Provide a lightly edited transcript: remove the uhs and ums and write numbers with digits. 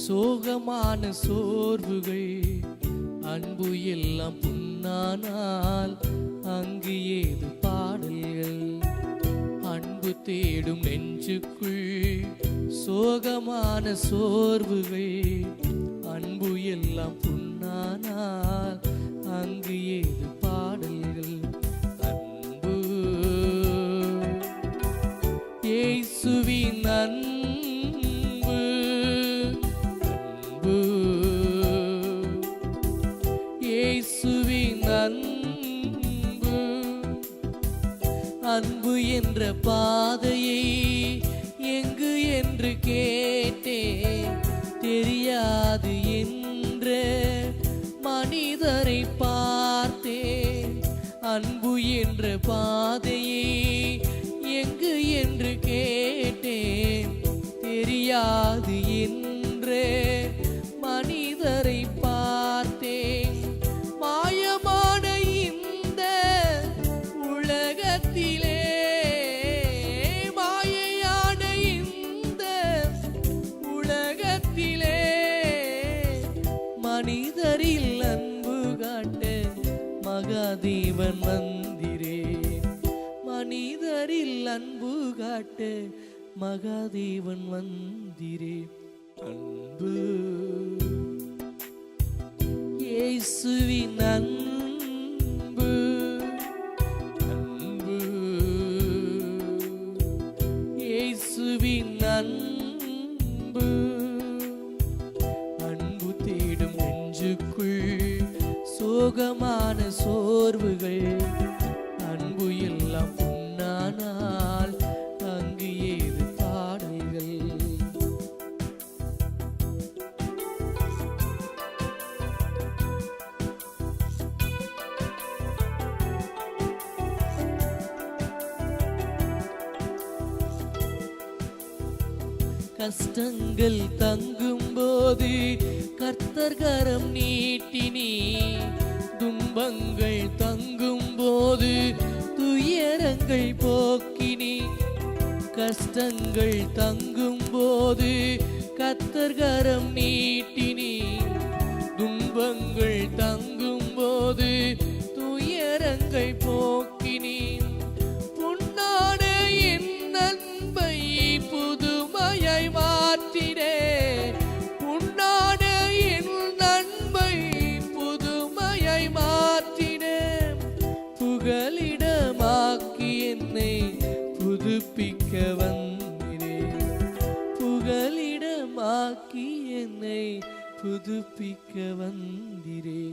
சோகமான சோர்வுகள் அன்பு எல்லாம் புண்ணானால் அங்கு ஏது பாடல்கள். அன்பு தேடும் நெஞ்சுக்குள் சோகமான சோர்வுகள் அன்பு எல்லாம் புண்ணானால் அங்கு ஏது பாடல்கள். அன்பு இயேசுவின் அன்பு, அன்பு இயேசுவின் அன்பு. அன்பு என்ற பாதையை எங்கு என்று கேட்டேன், தெரியாது என்ற மனிதரை பார்த்தேன். அன்பு என்ற பாதையை எங்கு என்று கேட்டேன், தெரியாது என்ற மனிதரை பார்த்தேன். மாயமான இந்த உலகத்திலே, மாயையான இந்த உலகத்திலே மனிதரில் அன்பு காட்ட மகாதேவன் வந்திரே. மனிதரில் அன்பு காட்ட மகாதேவன் வந்திரே. அன்பு இயேசுவின் அன்பு, அன்பு இயேசுவின் அன்பு. அன்பு தேடும் நெஞ்சுக்குள் சோகமான சோர்வுகள் அன்பு எல்லாம் புண்ணானால் அங்கு ஏது பாடல்கள். கஷ்டங்கள் தங்கும் போது கர்த்தர் கரம் நீட்டினி, துன்பங்கள் தங்கும் போது துயரங்கள் போக்கினி. கஷ்டங்கள் தங்கும் போது கர்த்தர் கரம் நீட்டினி, துன்பங்கள் தங்கும் போது துயரங்கள் போக்கினி. புண்ணான என் அன்பை புதுமையாய் மாற்றினே, புண்ணான என் அன்பை புதுமையாய் மாற்றினே. புகலிடமாக்கி என்னை புதுப்பிக்க வந்திரே, புகலிடமாக்கி என்னை புதுப்பிக்க வந்திரே.